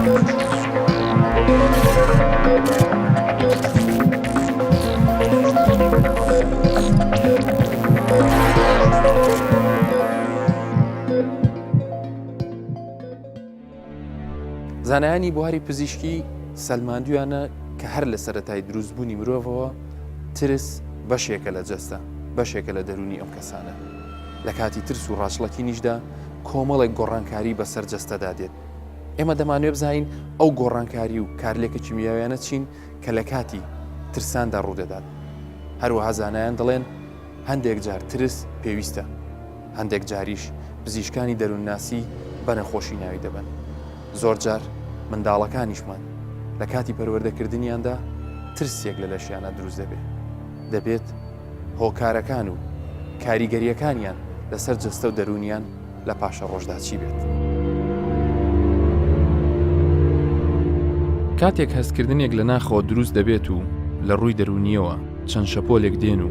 زانایانی بۆ هەری پزیشکی سەلماندویانە کە هەر لە سەرەتای دروستبوونی مرۆڤەوە ترس بەشێکە لە جەستە، بەشێکە لە دەرونی ئەم کەسانە. لە کاتی ترس و ڕاچڵەکینیشدا کۆمەڵێک گۆڕانکاری بەسەر جەستەدا دێت. ئێمە دەمانوێت بزانین ئەو گۆڕانکاری و کارلێکە کیمیاویانە چین کە لە کاتی ترساندا ڕوودەدات. هەروەها زانایان دەڵێن هەندێک جار ترس پێویستە، هەندێک جاریش پزیشکانی دەروونناسی بە نەخۆشی ناوی دەبن. زۆر جار منداڵەکانیشمان لە کاتی پەروەردەکردنیاندا ترسێک لە لەشیانە دروست دەبێت هۆکارەکان و کاریگەریەکانیان لەسەر جەستە و دەرونیان لە پاشە ڕۆژدا چی بێت. کاتێک هەستکردنێک لە ناخەوە دروست دەبێت و لە ڕووی دەرونیەوە چەند شەپۆلێک دێن و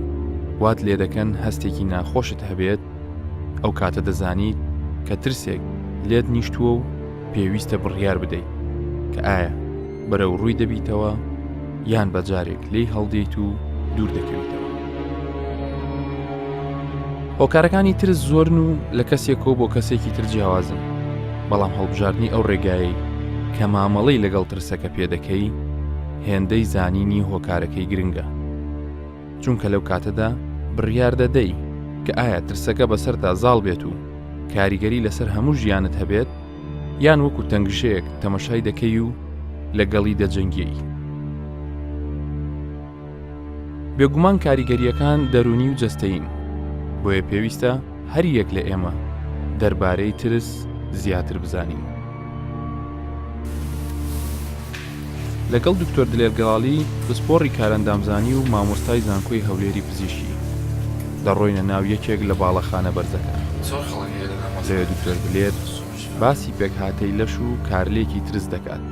وات لێ دەکەن هەستێکی ناخۆشت هەبێت، ئەو کاتە دەزانیت کە ترسێک لێت نیشتووە و پێویستە بڕیار بدەیت کە ئایا بەرەو ڕووی دەبیتەوە یان بەجارێک لێی هەڵدەیت و دوور دەکەویتەوە. هۆکارەکانی ترس زۆرن و لە کەسێکەوە بۆ کەسێکی تر جیاوازن، بەڵام هەڵبژاردننی ئەو ڕێگایی کە مامەڵەی لەگەڵ ترسەکە پێدەکەی هێندەی زانینی هۆکارەکەی گرنگە، چونکە لەو کاتەدا بڕیار دەدەی کە ئایا ترسەکە بەسەردا زاڵ بێت و کاریگەری لەسەر هەموو ژیانت هەبێت یان وەکو تەنگشەیەک تەمەشای دەکەی و لەگەڵی دەجەنگی. بێگومان کاریگەریەکان دەرونی و جەستەین، بۆیە پێویستە هەر یەک لە ئێمە دەربارەی ترس زیاتر بزانین. لەگەڵ دکتۆر دلێر گەڵاڵی پسپۆڕی کارەندامزانی و مامۆستای زانکۆی هەولێری پزیشکی دەڕۆینە ناو یەکێک لە باڵەخانە بەرزەکان. لەوێ دکتۆر دلێر باسی پێکهاتەی لەش و کارلێکی ترس دەکات.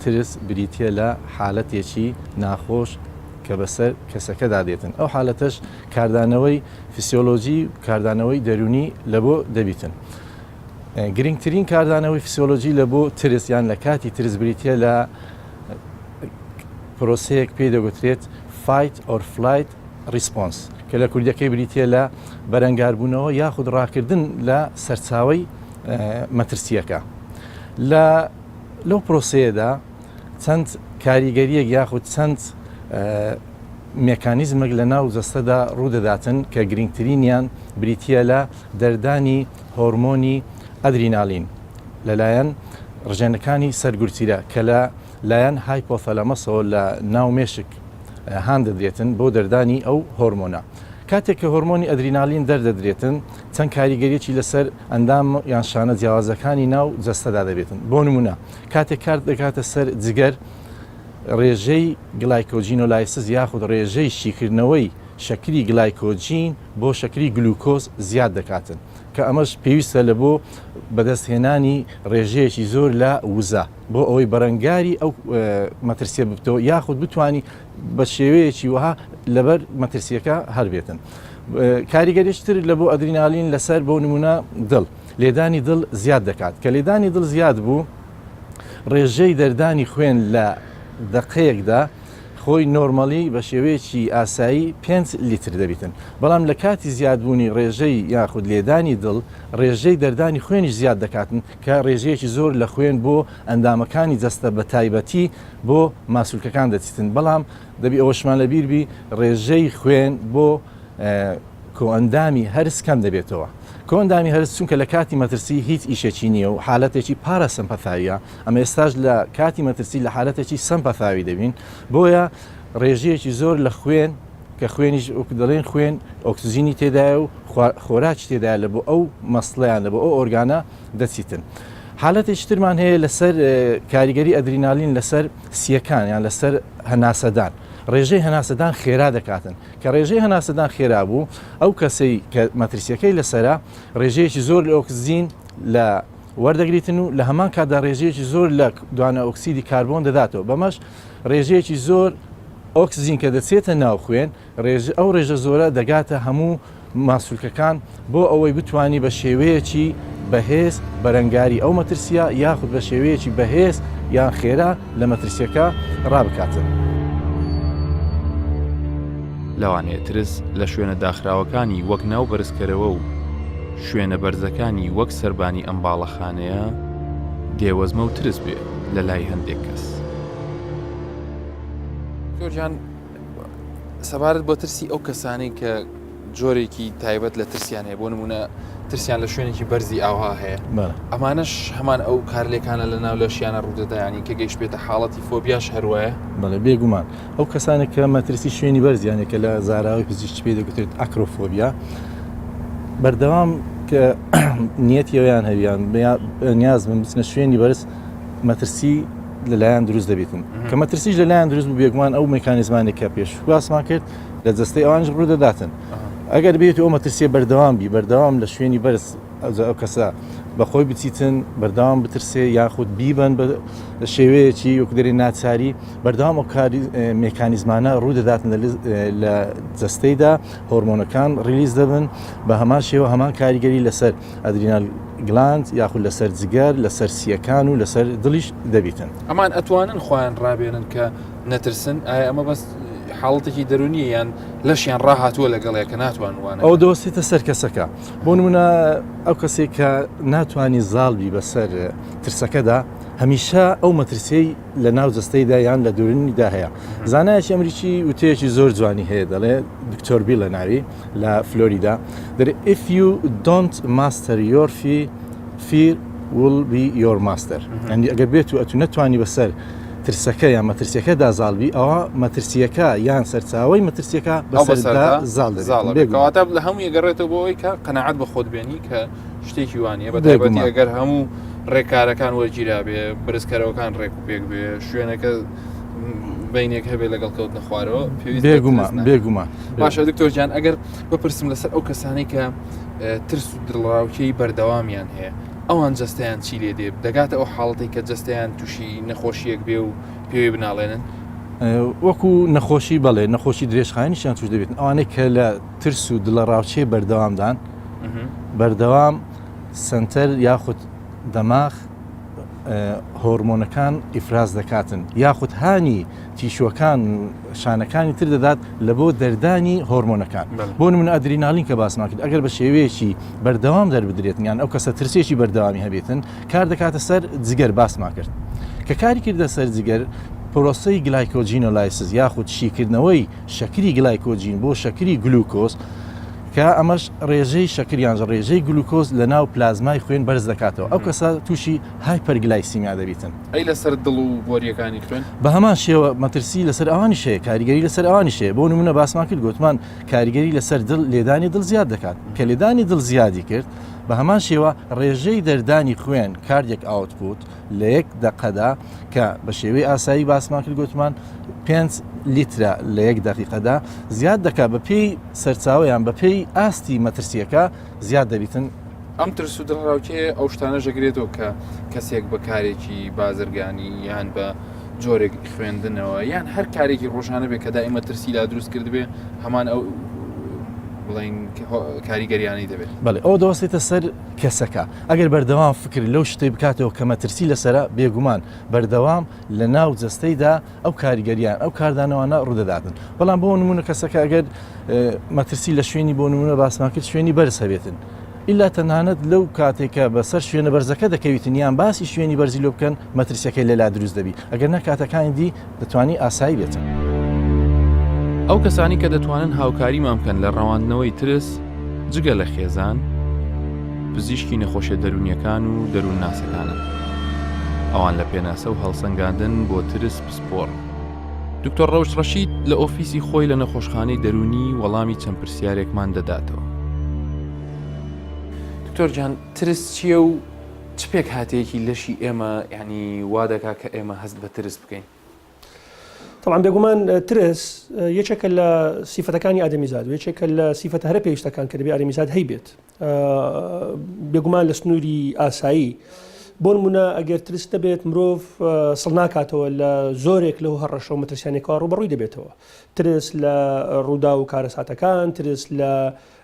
ترس بریتە لە حالەتێکی ناخۆش کە بەسەر کەسەکەدا دێتن. ئەو حالەتەش کاردانەوەی فسیۆلۆژی و کاردانەوەی دەرونی لە بۆ دەبیتن. گرنگترین کاردانەوەی فسیۆلۆژی لە بۆ ترس یان لە کاتی ترس بریتە لە پرۆسەیەک پێی دەگوترێت fight or flight response کە لە کوردیەکەی بریتە لە بەرەنگاربوونەوە یاخود ڕاکردن لە سەرچاوەی مەترسیەکە. لەو پرۆسەیەدا چەند کاریگەریەک یاخود چەند مێکانیزمێک لە ناو جەستەدا ڕوودەداتن کە گرنگترینیان بریتە لە دەردانی هۆرمۆنی ئەدرینالین لەلایەن ڕژێنەکانی سەرگورچیرە کە لە لایەن هایپۆثەلەمەسەوە لە ناو مێشک هاندەدرێتن بۆ دەردانی ئەو هۆرمۆنە. کاتێک کە هۆرمۆنی ئەدرینالین دەردەدرێتن چەند کاریگەریەکی لەسەر ئەندام یان شانە جیاوازەکانی ناو جەستەدا دەبێتن. بۆ نمونە کاتێک کار دەکاتە سەر جگەر ڕێژەی گلایکۆجینۆلایسز یاخود ڕێژەی شیکردنەوەی شەکری گلایکۆجین بۆ شەکری گلوکۆز زیاد دەکاتن کە ئەمەش پێویستە لە بۆ بەدەستهێنانی ڕێژەیەکی زۆر لە وزە بۆ ئەوەی بەرەنگاری ئەو مەترسیە ببتەوە یاخود بتوانی بە شێوەیەکی وها لەبەر مەترسیەکە هەربێتن. کاریگەریشتر لە بۆ ئەدرینالین لەسەر بۆ نمونە دڵ لێدانی دڵ زیاد دەکات کە لێدانی دڵ زیاد بوو ڕێژەی دەردانی خوێن لە دقەیەکدا خۆی نۆرمەلی بە شێوەیەکی ئاسایی 5 لیتر دەبیتن، بەڵام لە کاتی زیادبوونی ڕێژەی یاخود لێدانی دڵ ڕێژەی دەردانی خوێنیش زیاد دەکاتن کە ڕێژەیەکی زۆر لە خوێن بۆ ئەندامەکانی جەستە بە تایبەتی بۆ ماسوولکەکان دەچیتن، بەڵام دەبی ئەوەشمان لەبیربی ڕێژەی خوێن بۆ کۆئەندامی هەرس کەم دەبێتەوە. کۆئەندامی هەرس چونکە لە کاتی مەترسی هیچ ئیشێکی نییە و حالەتێکی پارە سمپەثاییە، ئەمە ئێستاش لە کاتی مەترسی لە حالەتێکی سمپەثاوی دەبین، بۆیە ڕێژەیەکی زۆر لە خوێن کە خوێنیش دەڵێن خوێن ئۆکسجینی تێدایە و خۆراکی تێدایە لە بۆ ئەو مەسڵیان لە بۆ ئەو ئۆرگانە دەچیتن. حالەتێکی ترمان هەیە لەسەر کاریگەری ئەدرینالین لەسەر سیەکان یان لەسەر هەناسەدان. ڕێژەی هەناسەدان خێرا دەکاتن کە ڕێژەی هەناسەدان خێرا بوو ئەو کەسەی کە مەترسیەکەی لەسەرە ڕێژەیەکی زۆر لە ئۆکسجین لە وەردەگریتن و لە هەمان کاتدا ڕێژەیەکی زۆر لە دوانە ئۆکسیدی کاربۆن دەداتەوە، بەمەش ڕێژەیەکی زۆر ئۆکسجین کە دەچێتە ناو خوێن ئەو ڕێژە زۆرە دەگاتە هەموو ماسوولکەکان بۆ ئەوەی بتوانی بە شێوەیەکی بەهێز بەرەنگاری ئەو مەترسیە یاخود بە شێوەیەکی بەهێز یان خێرا لە مەترسیەکە ڕابکاتن. لەوانەیە ترس لە شوێنە داخراوەکانی وەک ناو بەرزکەرەوە و شوێنە بەرزەکانی وەک سەربانی ئەم باڵەخانەیە دێوەزمە و ترس بێ لە لای هەندێک کەس. جۆرجان سەبارەت بۆ ترسی ئەو کەسانەی کە جۆرێکی تایبەت لە ترسیان هەیە، بۆ نمونە ترسیان لە شوێنێکی بەرزی ئاوا هەیە، ئەمانەش هەمان ئەو کارلێکانە لە ناو لەشیانە ڕوودەدایانی کە گەیشت بێتە حاڵەتی فۆبیاش هەروەیە. بەڵێ بێگومان ئەو کەسانێک کە مەترسی شوێنی بەرزیانێکە لە زاراوی پزیشکی پێ دەگوترێت ئەکرۆفۆبیا، بەردەوام کە نیەتیەوەیان هەویان نیاز من بچنە شوێنی بەرز مەترسی لەلایەن دروست دەبێتن کە مەترسیش لەلایەن دروست بوو بێگومان ئەو مێکانیزمانێک کە پێش باسمان کرد لە جەستەی ئەوانش ڕوودەداتن. ئەگەر بێت ئەو مەترسیە بەردەوام لە شوێنی بەرز ئەو کەسە بەخۆی بچیتن بەردەوام بترسێ یاخود بیبن لە شێوەیەکی وەکدەری ناچاری بەردەوام ئەو کاری مێکانیزمانە ڕوودەداتن لە جەستەیدا هۆرمۆنەکان ڕیلیز دەبن بە هەمان شێوە هەمان کاریگەری لەسەر ئەدرینال گلاند یاخود لەسەر جگەر لەسەر سیەکان و لەسەر دڵیش دەبیتن. ئەمان ئەتوانن خۆیان ڕابێنن کە نەترسن ئایا ئەمە بەس حاڵەتێکی دەرونیە یان لەشیان ڕاهاتووە لەگەڵەیە کە ناتوانوانە ئەو دۆستێتە سەر کەسەکە. بۆ نمونە ئەو کەسێک کە ناتوانانی زاڵبی بەسەر ترسەکەدا هەمیشە ئەو مەترسیەی لە ناو جەستەیدا یان لە دوورنیدا هەیە. زانایەکی ئەمریکی وتەیەکی زۆر جوانی هەیە دەڵێ دکتۆر بیل لە ناوی لە فلۆریدا دەڵێ if you don't master your fear will be your master. یعنی ئەگەر بێت و ئەتو نەتوانی بەسەر ترسەکە یان مەترسیەکە دازاڵبی ئەوە مەترسیەکە یان سەرچاوی مەترسیەکە بەسەردا زاڵ دەبێت لە هەموو یەگەڕێتەوە بۆەوەی کە قەنەعەت بە خۆت بێنی کە شتێکی وانە بەتایبەتی ئەگەر هەموو ڕێکارەکان وەرگیرا بێ برزکەرەوەکان ڕێک و پێک بێ شوێنەکە بینێک هەبێ لەگەڵ کەوتنە خوارەوە بێگومان. باشە دکتۆر جان ئەگەر بپرسم لەسەر ئەو کەسانی کە ترس و دڵڕاوکەی بەردەوامیان هەیە ئەوان جەستەیان چی لێ دێ دەگاتە ئەو حاڵەتی کە جەستەیان تووشی نەخۆشیەک بێ و پێوی بناڵێنن وەکو نەخۆشی بەڵێ نەخۆشی درێژخانیشیان توش دەبێت ئەوانەی کە لە ترس و دڵڕاوچەی بەردەوامدان بەردەوام سنتەر یاخود دەماغ هۆرمۆنەکان ئیفراز دەکاتن یاخود هانی تیشوەکان شانەکانی تر دەدات لە بۆ دەردانی هۆرمۆنەکان. بۆ نمونە ئەدرینالین کە باسمان کرد ئەگەر بە شێوەیەکی بەردەوام دەربدرێتن یان ئەو کەسە ترسێکی بەردەوامی هەبێتن کار دەکاتە سەر جگەر باسمان کرد کە کاری کردە سەر جگەر پرۆسەی گلایکۆجینۆلایسیس یاخود شیکردنەوەی شەکری گلایکۆجین بۆ شەکری گلوکۆز کە ئەمەش ڕێژەی شەکریانژە ڕێژەی گلوکۆز لە ناو پلازمای خوێن بەرز دەکاتەوە ئەو کەسە تووشی هایپەرگلایسیمیا دەبیتن. ئەی لەسەر دڵ و بۆریەکانی خوێن بە هەمان شێوە مەترسی لەسەر ئەوانی شەیە کاریگەری لەسەر ئەوانی شەیە. بۆ نمونە باسمان کرد گوتمان کاریگەری لەسەر دڵ لێدانی دڵ زیاد دەکات کە لێدانی دڵ زیادی کرد بە هەمان شێوە ڕێژەی دەردانی خوێن کاردێک ئاوتپوت لە 1 دقەدا کە بە شێوەی ئاسایی باسمان کرد گوتمان 5 لیترە لە 1 دقیقەدا زیاد دەکات بە پێی سەرچاوەیان بە پێی ئاستی مەترسیەکە زیاد دەبیتن. ئەم ترس و دڵڕاوکێ ئەو شتانە ژەگرێتەوە کە کەسێک بە کارێکی بازرگانی یان بە جۆرێک خوێندنەوە یان هەر کارێکی ڕۆژانە بێ کە دائیمە ترسی لا دروست کرد بێ هەمان ئەو بڵین کاریگەریانی دەبێت. بەڵێ ئەو دەوەستێتە سەر کەسەکە ئەگەر بەردەوام فکر لەو شتەی بکاتەوە کە مەترسی لەسەرە بێگومان بەردەوام لە ناو جەستەیدا ئەو کاریگەریان ئەو کاردانەوەانە ڕوودەداتن. بەڵام بۆ نمونە کەسەکە ئەگەر مەترسی لە شوێنی بۆ نمونە باسمان کرد شوێنی بەرز هەبێتن ئیلا تەنانەت لەو کاتێکە بەسەر شوێنە بەرزەکە دەکەویتن یان باسی شوێنی بەرزی لۆ بکەن مەترسیەکەی لەلا دروست دەبی ئەگەر نەکاتەکانی دی دەتوانی ئاسایی بێتن. ئەو کەسانی کە دەتوانن هاوکاریمان بکەن لە ڕەواندنەوەی ترس جگە لە خێزان پزیشکی نەخۆشیە دەرونیەکان و دەروون ناسەکانن ئەوان لە پێناسە و هەڵسەنگاندن بۆ ترس پسپۆڕ. دکتۆر ڕەوش ڕەشید لە ئۆفیسی خۆی لە نەخۆشخانەی دەرونی وەڵامی چەند پرسیارێکمان دەداتەوە. دکتۆر جان ترس چییە و چ پێک هاتەیەکی لەشی ئێمە یعنی وا دەکا کە ئێمە هەست بە ترس بکەین؟ طبعا بێگومان ترس یەکێکە لە سیفەتەکانی ئادەمیزاد و یەکێکە لە سیفەتە هەرە پێویستەکان کە دەبێت ئادەمیزاد هەیبێت بێگومان لە سنووری ئاسایی. بۆ نمونە ئەگەر ترس دەبێت مرۆڤ سڵ ناکاتەوە لە زۆرێک لەو هەڕەشە و مەترسیانێکەوە ڕوبەڕووی دەبێتەوە. ترس لە ڕوودا و کارەساتەکان، ترس لە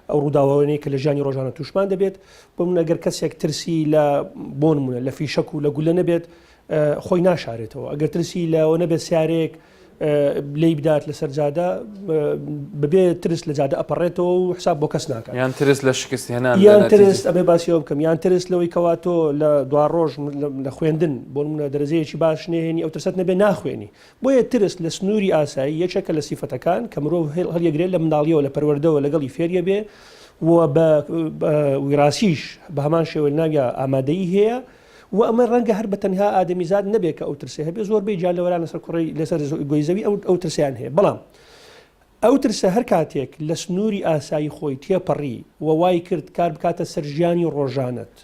ئەو ڕووداوانەیە کە لە ژیانی ڕۆژانە تووشمان دەبێت بۆ من ئەگەر کەسێک ترسی لە بۆ نمونە لە فیشەک و لە گولە نەبێت خۆی ناشارێتەوە ئەگەر ترسی لەەوە نەبێت سیارێک لی بدات لەسەر جادە بەبێ ترس لە جادە ئەپەڕێتەوە و حساب بۆ کەس ناکات یان ترس لە شکست هێنان یان ترس ئەبێ باسیەوە بکەم یان ترس لەوەی کەواتۆ لە دوا ڕۆژ لە خوێندن بۆ نمونە دەرەجەیەکی باش نێنی ئەو ترست نەبێ ناخوێنی بۆیە ترس لە سنووری ئاسایی یەکێکە لە سیفەتەکان کە مرۆڤ هەڵیەگرێت لە منداڵیەوە لە پەروەردەوە لەگەڵی فێریە بێ و بە ویراسیش بە هەمان شێوە ناگە ئامادەیی هەیە و ئەمە ڕەنگە هەر بە تەنها ئادەمیزاد نەبێت کە ئەو ترسێ هەبێ زۆربەی جا لەوەران لەسەر کوڕی لەسەر گۆیزەوی ئەو ترسیان هەیە بەڵام ئەو ترسە هەر کاتێک لە سنووری ئاسایی خۆی تێپەڕی و وای کرد کار بکاتە سەرژیانی ڕۆژانت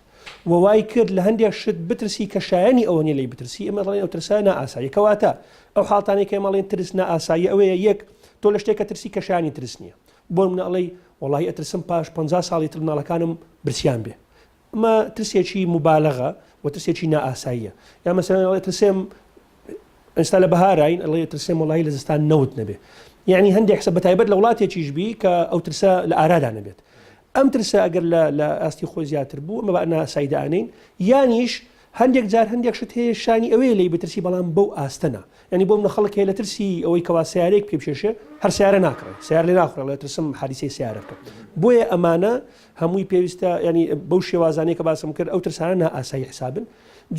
و وای کرد لە هەندێک شت بترسی کە شایانی ئەوە نیە لی بترسی ئەمە ڕێن ئەو ترسە نائاسایی کەواتە ئەو حاڵتانێک کە ماڵێن ترس نائاسایی ئەوەیە یەک تۆ لە شتێکە ترسی کە شایانی ترس نییە بۆ منە ئەڵێ وڵی ئەترسم پاش 50 ساڵی تر مناڵەکانم برسیان بێ ئەمە ترسێکی مبالغە و ترسێکی نائاساییە یا مەسەڵەن ترسێم ئێستا لە بەهاراین ئەڵێ ترسێم وڵی لە زستان نەوت نەبێ یعنی هەندێک حسە بەتایبەت لە وڵاتێکیش بی کە ئەو ترسە لە ئارادا نەبێت ئەم ترسە ئەگەر لە ئاستی خۆی زیاتر بوو ئەمە بە ناسایدانین یانیش هەندێک جار هەندێک شت هەیە شانی ئەوەیە لی بترسی بەڵام بەو ئاستەنا ینی بۆ منە خەڵک هەیە لە ترسی ئەوەی کەوا سیارێک پێ بشێشێ هەر سیارە ناکڕێت سیار لێ ناخڕێت لە ترسم حادیسەی سیارە بکەم بۆیە ئەمانە هەمووی پێویستە ینی بەو شێوازانەیە کە باسم کرد ئەو ترسانە نائاسایی حسابن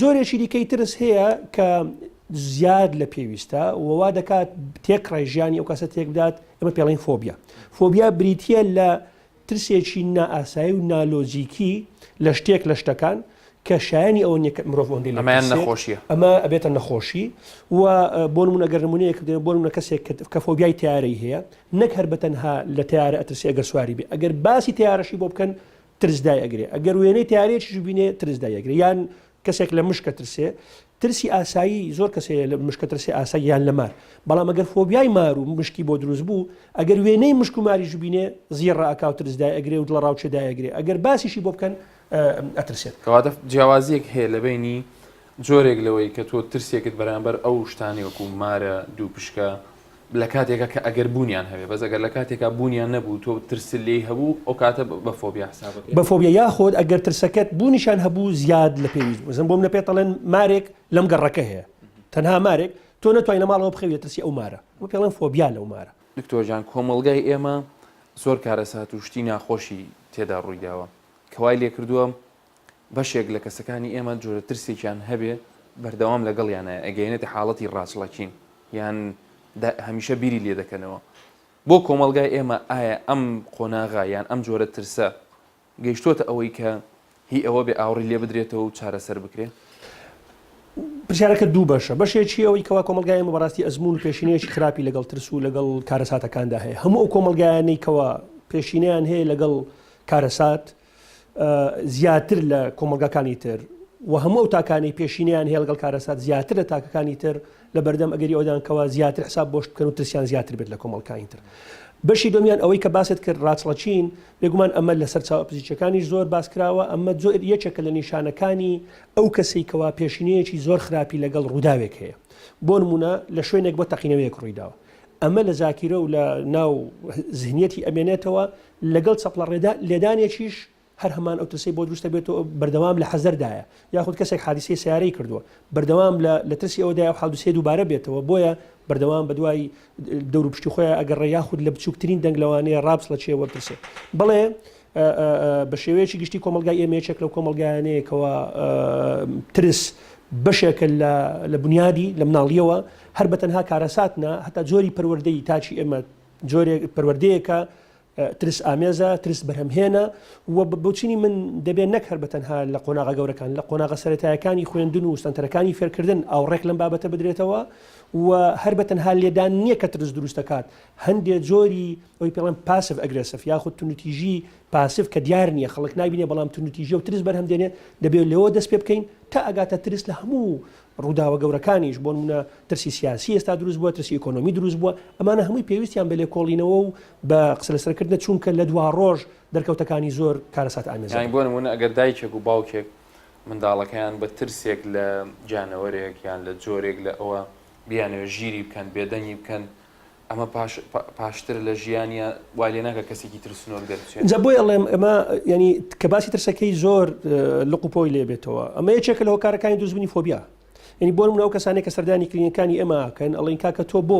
جۆرێکی دیکەی ترس هەیە کە زیاد لە پێویستە ووا دەکات تێکڕای ژیانی ئەو کەسە تێک بدات ئەمە پێڵین فۆبیا فۆبیا بریتە لە ترسێکی نائاسایی و نالۆجیکی لە شتێک لە شتەکان کە شایانی ئەوە مرۆڤ ئەوەندەی ئەمەیان نەخۆشیە ئەمە ئەبێتە نەخۆشی و بۆ نمونە گەر نمونەیەک بۆ نمونە کەسێک کە فۆبیای تیارەی هەیە نەک هەر بەتەنها لە تیارە ئەترسی ئەگەر سواری بێ ئەگەر باسی تیارەشی بۆ بکەن ترسدای ئەگرێ ئەگەر وێنەی تیارێکیش بینێ ترسدای ئەگرێ یان کەسێک لە مشکە ترسێ ترسی ئاسایی زۆر کەسێ لە مشکە ترسی ئاسایی یان لە مار بەڵام ئەگەر فۆبیای مار و مشکی بۆ دروست بوو ئەگەر وێنەی مشک و ماریش بینێ زیێڕ ئاکاو ترسدای ئەگرێ و دڵ ڕاوچەدای ئەگرێ ئەگەر باسیشی بۆ بکەن ئەترسێت کەواتە جیاوازیەک هەیە لە بینی جۆرێک لەوەی کە تۆ ترسێکت بەرامبەر ئەو شتانی وەکو مارە دوو پشکە لە کاتێکە کە ئەگەر بوونیان هەبێ بەس ئەگەر لە کاتێکا بوونیان نەبوو تۆ ترس لێ هەبوو ئەو کاتە بە فۆبیا حسابەکە بە فۆبیا یاخۆت ئەگەر ترسەکەت بوونیشان هەبوو زیاد لە پێویست بزن بۆم لە پێتەڵێن مارێک لەم گەڕەکە هەیە تەنها مارێک تۆ نەتوانین ماڵەوە بخەوێت ترسی ئەو مارە ئەمە پێڵێن فۆبیا لەو مارە دکتۆرجان کۆمەڵگای ئێمە زۆر کارەسات و شتی ناخۆشی تێدا ڕوویداوە کەوای لێ کردووە بەشێک لە کەسەکانی ئێمە جۆرە ترسێکیان هەبێ بەردەوام لەگەڵیانە ئەگەینێتی حاڵەتی ڕاچڵەکین یان هەمیشە بیری لێ دەکەنەوە بۆ کۆمەڵگای ئێمە ئایا ئەم قۆناغا یان ئەم جۆرە ترسە گەیشتۆتە ئەوەی کە هی ئەوە بێ ئاوڕی لێ بدرێتەوە و چارەسەر بکرێ پرسیارەکە دوو بەشە بەشێکی ئەوەی کەوا کۆمەلگای ئێمە بەڕاستی ئەزمون پێشینەیەکی خراپی لەگەڵ ترس و لەگەڵ کارەساتەکاندا هەیە هەموو ئەو کۆمەلگایانەی کەوا پێشینەیان هەیە لەگەڵ کارەسات زیاتر لە کۆمەلگاکانی تر و هەموو ئەو تاکانی پێشینیان هەیە لەگەڵ کارەسات زیاتر لە تاکەکانی تر لە بەردەم ئەگەری ئەودان کەوا زیاتر حساب بۆشت بکەن و ترسیان زیاتر بێت لە کۆمەڵگاکانی تر بەشی دۆمیان ئەوەی کە باست کرد ڕاچڵەچین بێگومان ئەمە لەسەر چاوەپزیچەکانیش زۆر باس کراوە ئەمە زۆر یەکێکە لە نیشانەکانی ئەو کەسەی کەوا پێشینەیەکی زۆر خراپی لەگەڵ ڕووداوێک هەیە بۆ نمونە لە شوێنێک بۆ تەقینەوەیەک ڕوویداوە ئەمە لە زاکیرە و لە ناو زهنیەتی ئەمێنێتەوە لەگەڵ چەپڵە لێدانێکیش هەر هەمان ئەو ترسی بۆ دروستە بێتەوە بەردەوام لە حەزەردایە یاخود کەسێک حادیسەی سیارەی کردووە بەردەوام لە ترسی ئەوەدای و حادوسێ دووبارە بێتەوە بۆیە بەردەوام بە دوای دەور و پشتی خۆیان ئەگەڕێ یاخود لە بچووکترین دەنگلەوانەیە ڕابس لە چێ وەرترسێ بڵێ بە شێوەیەکی گشتی کۆمەلگای ئێمەیەکێک لەو کۆمەلگایانەیەکەوە ترس بەشێکە لە بنیادی لە مناڵیەوە هەر بەتەنها کارەساتنا هەتا جۆری پەروەردەی تاچی ئێمە جۆرێک پەروەردەیەکە ترس ئامێزە ترس بەرهەمهێنە و بۆچینی من دەبێت نەک هەر بەتەنها لە قۆناغە گەورەکان لە قۆناغە سەرەتایەکانی خوێندن و ستەنتەرەکانی فێرکردن ئاوڕێک لەم بابەتە بدرێتەوە و هەر بەتەنها لێدان نییە کە ترس دروست دەکات هەندێک جۆری ئەوی پێڵێن پاسف ئەگرێسف یاخود تونوتیژی پاسف کە دیار نییە خەڵک نابینێ بەڵام تونوتیژە و ترس بەرهەم دێنێ دەبێت لەوە دەست پێ بکەین تا ئەگاتە ترس لە هەموو ڕووداوە گەورەکانیش بۆ نمونە ترسی سیاسی ئێستا دروست بووە ترسی ئۆکۆنۆمی دروست بووە ئەمانە هەمووی پێویستیان بە لێکۆڵینەوە و بە قسە لەسەرکردنە چونکە لە دوا ڕۆژ دەرکەوتەکانی زۆر کارەسات ئامێزە بۆ نمونە ئەگەر دایکێک و باوکێک منداڵەکەیان بە ترسێک لە جانەوەرێک یان لە جۆرێک لە ئەوە بیانەوە ژیری بکەن بێدەنگی بکەن ئەمە پاشتر لە ژیانە وای لێ ناکە کەسێکی ترسنۆر دەرچێت. جا بۆی ئەڵێم ئەمە ینی کە باسی ترسەکەی زۆر لق و پۆی لێ بێتەوە. ئەمە یەکێکە لەوە کارەکانی دروستبوونی فۆبیا. ینی بۆ نمونە ئەو کەسانێک کە سەردانی کلینیکانی ئێمەکەن ئەڵێن کاکە تۆ بۆ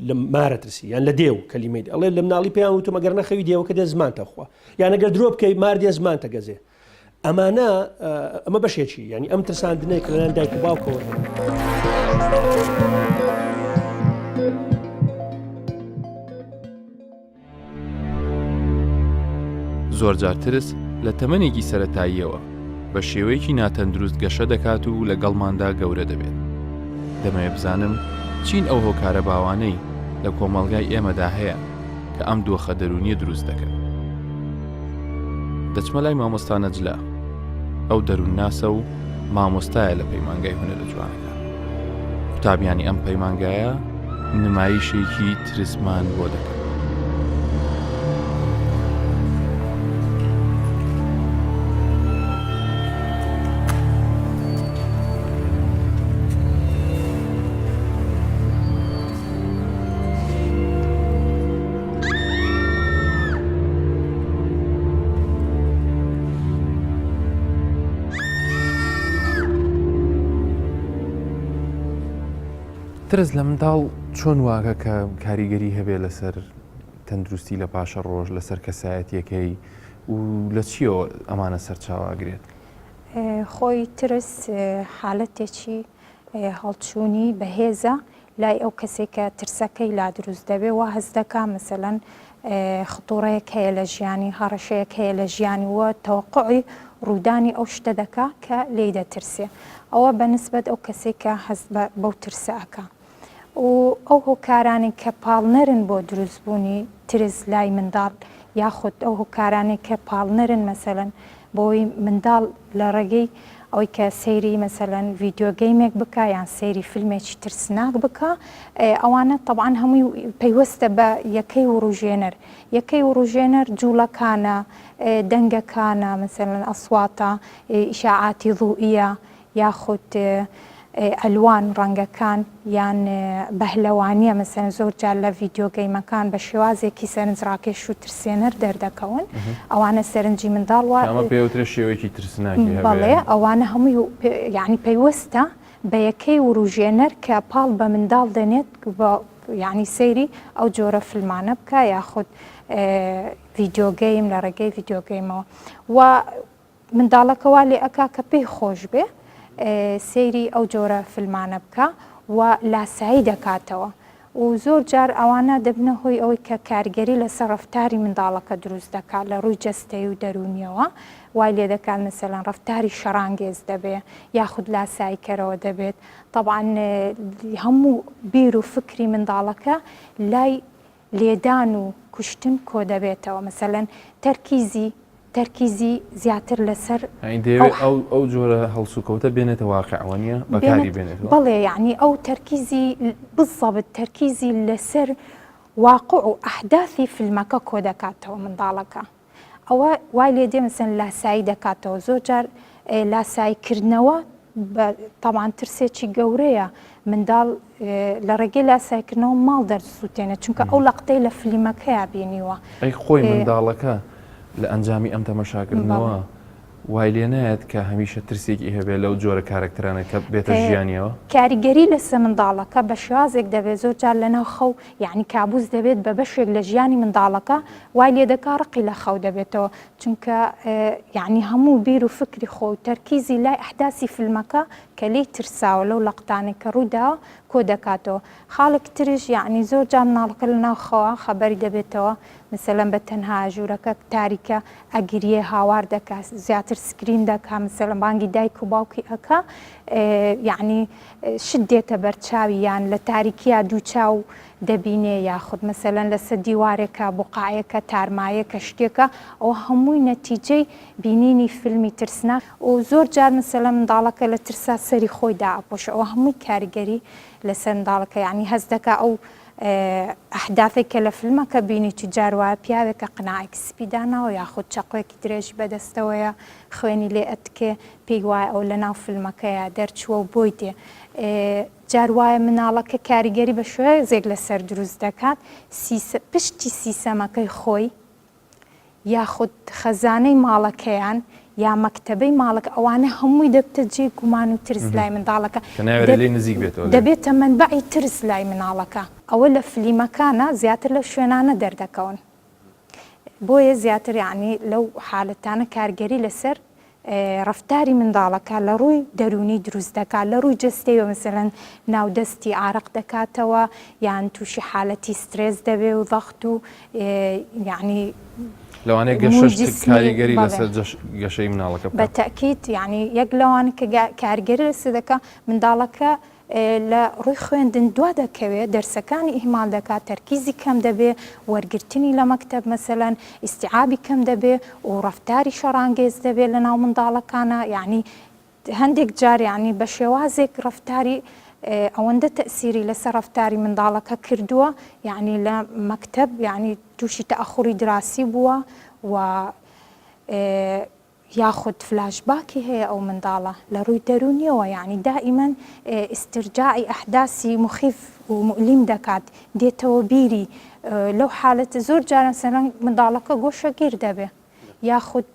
لە مارە ترسی یان لە دێو کەلیمەی ئەڵێ لە مناڵی پێیان وتم ئەگەر نەخەوی دێوەکە دێ زمانتە خوا یان ئەگەر درۆ بکەی مار دێ زمانتە گەزێ. ئەمانە ئەمە بەشێکی ینی ئەم ترساندنەی کە لەلایەن دایک و باوکەوە زۆر جار ترس لە تەمەنێکی سەرەتاییەوە بە شێوەیەکی ناتەندروست گەشە دەکات و لەگەڵماندا گەورە دەبێت. دەمەوێت بزانم چین ئەو هۆکارە باوانەی لە کۆمەڵگای ئێمەدا هەیە کە ئەم دۆخە دەرونیە دروست دەکەن. دەچمە لای مامۆستا نەجلا، ئەو دەروون ناسە و مامۆستایە لە پەیمانگای هونەرە جوانەکە. قوتابیانی ئەم پەیمانگایە نمایشێکی ترسمان بۆ دەکەن. ترس لە منداڵ چۆن واگە کە کاریگەری هەبێ لەسەر تەندروستی لە پاشە ڕۆژ لەسەر کەسایەتیەکەی و لە چیەوە ئەمانە سەرچاواگرێت؟ خۆی ترس حالەتێکی هەڵچوونی بەهێزە لای ئەو کەسێک کە ترسەکەی لا دروست دەبێ و هەز دەکا مەسەلەن خطوڕەیەک هەیە لە ژیانی هەڕەشەیەک هەیە لە ژیانی وە تەوەقعی ڕوودانی ئەو شتە دەکا کە لێی دەترسێ. ئەوە بەنسبەت ئەو کەسێک کە هەست بەو ترسە ئەکا. و ئەو هۆکارانی کە پاڵنەرن بۆ دروستبوونی ترس لای منداڵ یاخود ئەو هۆکارانی کە پاڵنەرن مەسەلەن بۆی منداڵ لە ڕێگەی ئەوەی کە سەیری مەسەلەن ڤیدیۆگەیمێک بکە یان سەیری فیلمێکی ترسناک بکە ئەوانە طبعاً هەمووی پەیوەستە بە یەکەی وڕژێنەر. یەکەی وڕژێنەر جوولەکانە، دەنگەکانە، مەسەلەن ئەسواتە، ئیشاعاتی ضوئیە یاخود ئەلوان ڕەنگەکان یان بەهلەوانیە مەسەلەن زۆر جار لە ڤیدیۆگەیمەکان بە شێوازێکی سەرنجڕاکێش و ترسێنەر دەردەکەون. ئەوانە سەرنجی منداڵ ئەمە پێوترە شێوەیەکی ترسناکی هەبێت. بەڵێ ئەوانە هەمووی یعنی پەیوەستە بە یەکەی وڕژێنەر کە پاڵ بە منداڵ دەنێت یعنی سەیری ئەو جۆرە فیلمانە بکە یاخود ڤیدیۆگەیم لە ڕێگەی ڤیدیۆگەیمەوە و منداڵەکەوا لێ ئەکا کە پێی خۆش بێ سەیری ئەو جۆرە فیلمانە بکە و لاسایی دەکاتەوە و زۆر جار ئەوانە دەبنە هۆی ئەوەی کە کارگەری لەسەر ڕەفتاری منداڵەکە دروست دەکات لە ڕووی جەستەی و دەرونیەوە وای لێ دەکات مەسەلەن ڕەفتاری شەڕانگێز دەبێ یاخود لاساییکەرەوە دەبێت. طبعاً هەموو بیر و فکری منداڵەکە لای لێدان و کوشتن کۆ دەبێتەوە مەسەلەن تەرکیزی زیاتر لەسەر دەیەوێت ئەو جۆرە هەڵسوکەوتە بێنێتە واقعوانیە بەکاری بێنێتەوە. بەڵێ یعنی ئەو تەرکیزی بزەبت تەرکیزی لەسەر واقع و ئەحداثی فیلمەکە کۆ دەکاتەوە منداڵەکە. ئەوە وای لێ دێ مەسەلەن لاسایی دەکاتەوە. زۆر جار لاساییکردنەوە طبعاً ترسێکی گەورەیە منداڵ لە ڕێگەی لاساییکردنەوە ماڵ دەرسووتێنە چونکە ئەو لەقتەی لە فیلمەکەیە بینیوە. ئەی خۆی منداڵەکە لە ئەنجامی ئەم تەماشاکردنەوە وای لێ نایەت کە هەمیشە ترسێکی هەبێت لەو جۆرە کارکترانە کە بێتە ژیانیەوە. کاریگەری لەسەر منداڵەکە بە شێوازێک دەبێت زۆر جار لەناو خەو یعنی کابوس دەبێت بە بەشێک لە ژیانی منداڵەکە وای لێ دەکا ڕقی لە خەو دەبێتەوە چونکە یعنی هەموو بیر و فکری خۆ و تەرکیزی لای ئەحداسی فیلمەکە کە لی ترساوە لەو لەقتانێک کە ڕوودا کۆ دەکاتەوە. خاڵک تریش یعنی زۆر جار مناڵەکە لەناو خەوە خەبەری دەبێتەوە مەسەلەن بە تەنها ژوورەکە تاریکە ئەگریە هاوار دەکات زیاتر سکرین دەکا مەسەلەن بانگی دایک و باوکی ئەکا یعنی شت دێتە بەرچاوی یان لە تاریکیە دووچاو دەبینێ یاخود مەسەلەن لەسەر دیوارێکە بوقعەکە تارمایەکە شتێکە ئەو هەمووی نەتیجەی بینینی فیلمی ترسناک و زۆر جار مەسەلەن منداڵەکە لە ترسا سەری خۆی داپۆشە ئەوە هەمووی کاریگەری لەسەر منداڵەکە یعنی هەست دەکا ئەو ئەحدافێک کە لە فیلمەکە بینی تو جاروایە پیاوێکە قناعێک سپیدانەوە یاخود چەقۆیەکی درێژی بەدەستەوەیە خوێنی لێ ئەتکێ پێی وایە ئەو لە ناو فیلمەکەیە دەرچووە و بۆی تێ جاروایە مناڵەکە کاریگەری بە شوێزێک لەسەر دروست دەکات پشتی سیسەمەکەی خۆی یاخود خەزانەی ماڵەکەیان یا مەکتەبەی ماڵک ئەوانە هەمووی دەبتە جێ گومان و ترس لای منداڵەکە نزیک بێتەوە دەبێتە منبعی ترس لای مناڵەکە ئەوە لە فلیمەکانە زیاتر لە شوێنانە دەردەکەون بۆیە زیاتر یعنی لەو حالەتانە کارگەری لەسەر ڕفتاری منداڵەکە لە ڕووی دەرونی دروست دەکات لە ڕووی جستەوە مثلەن ناودەستی ئارق دەکاتەوە یان تووشی حالەتی سترێس دەبێ و ضەغت و یعنی لەوانەیە گەشت کاریگەری لەسەر گەشەی مناڵەکە بە تەکیت یعنی یەک لەوانە کە کارگەری لەسەر دەکە منداڵەکە لە ڕووی خوێندن دوا دەکەوێت دەرسەکانی ئیهمال دەکات تەرکیزی کەم دەبێ وەرگرتنی لە مەکتەب مەسەلەن ئیستیعابی کەم دەبێ و ڕەفتاری شەڕانگێز دەبێت لە ناو منداڵەکانە یعنی هەندێک جار یعنی بە شێوازێک ڕەفتاری ئەوەندە تەسیری لەسەر ڕەفتاری منداڵەکە کردووە یعنی لە مەکتەب یعنی تووشی تەئەخوری دراسی بووە و یاخود فلاشباکی هەیە ئەو منداڵە لە ڕووی دەرونیەوە یعنی دائیمەن ئسترجاعی ئەحداسی مخیف و مؤلیم دەکات دێتەوە بیری لەو حالەتە زۆر جاران سەرەنگ منداڵەکە گۆشەگیر دەبێ یاخود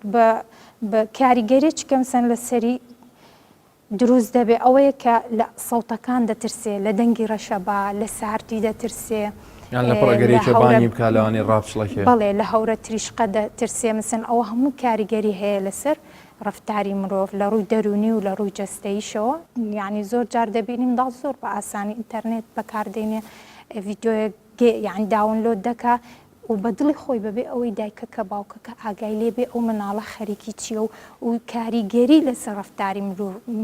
بە کاریگەری چکەم سەن لەسەری دروست دەبێ ئەوەیە کە لە سەوتەکان دەترسێ لە دەنگی ڕەشەبا لە سارتی دەترسێ یان لە پڕەگەرێکی بانی بکە لەوانەی ڕاپشڵەکێ بەڵێ لە هەورە تریشقە دەترسێ مثن ئەوە هەموو کاریگەری هەیە لەسەر ڕفتاری مرۆڤ لە ڕووی دەرونی و لە ڕووی جەستەییشەوە یعنی زۆر جار دەبینی منداڵ زۆر بە ئاسانی ئینتەرنێت بەکاردێنێ ڤیدیۆیە یعنی داونلۆد دەکا و بە دڵی خۆی بەبێ ئەوەی دایکە کە باوکەکە ئاگای لێبێ ئەو مناڵە خەریکی چییە و کاریگەری لەسەر ڕفتاری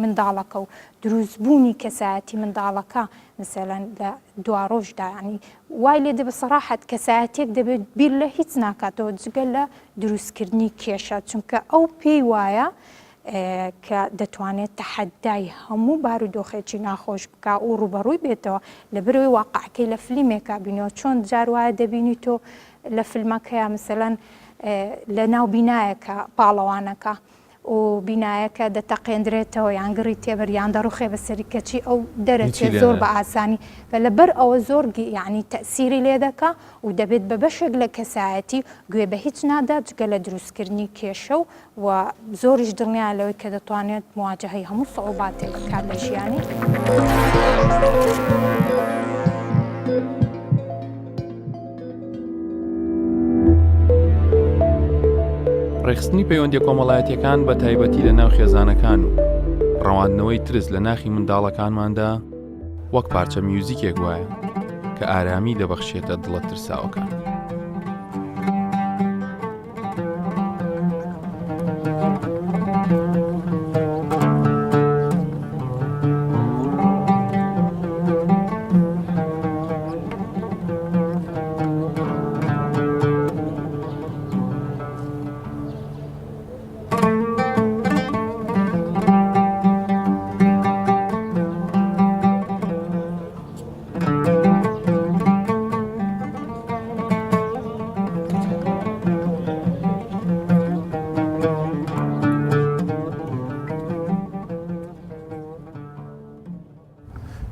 منداڵەکە و دروستبوونی کەسایەتی منداڵەکە مثلەن لە دوا ڕۆژدا ینی وای لێ دەبێ سەراحەت کەسایەتێک دەبێت بیر لە هیچ ناکاتەوە جگە لە دروستکردنی کێشە چونکە ئەو پێی وایە کە دەتوانێت تەحەدای هەموو بارودۆخێکی ناخۆش بکە و ڕوبەڕووی بێتەوە لە بەرەوەی واقعەکەی لە فلیمێکە بینەوە چۆن جاروایە دەبینی تۆ لە فیلمەکەیە مثلەن لە ناو بینایەکە پاڵەوانەکە و بینایەکە دەتەقێندرێتەوە یانگەڕی تێبەر یان دەڕوخێ بەسەری کەچی ئەو دەرەچێت زۆر بە ئاسانی بە لەبەر ئەوە زۆر یعنی تەسیری لێ دەکا و دەبێت بە بەشێک لە کەسایەتی گوێ بە هیچ نادات جگە لە دروستکردنی کێشە و زۆریش دڵنیان لەوەی کە دەتوانێت مواجهەی هەموو سەعوباتێک بکات لە ژیانی. ڕێخستنی پەیوەندی کۆمەڵایەتیەکان بە تایبەتی لە ناو خێزانەکان و ڕەواندنەوەی ترس لە ناخی منداڵەکانماندا وەک پارچە میوزیکێک وایە کە ئارامی دەبەخشێتە دڵە ترساوەکان.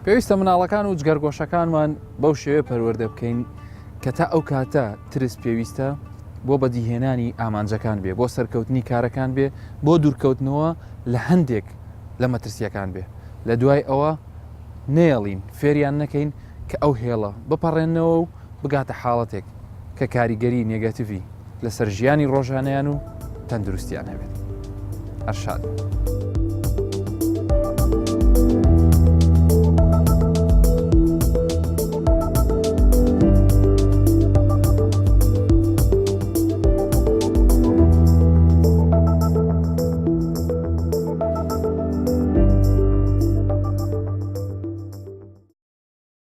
پێویستە مناڵەکان و جگەرگۆشەکانمان بەو شێوێ پەروەردە بکەین کە تا ئەو کاتە ترس پێویستە بۆ بەدیهێنانی ئامانجەکان بێ بۆ سەرکەوتنی کارەکان بێ بۆ دوورکەوتنەوە لە هەندێک لە مەترسیەکان بێ لە دوای ئەوە نێڵین فێریان نەکەین کە ئەو هێڵە بپەڕێنەوە و بگاتە حاڵەتێک کە کاریگەری نێگاتیڤی لەسەر ژیانی ڕۆژانەیان و تەندروستیان هەبێت. هەر شاد.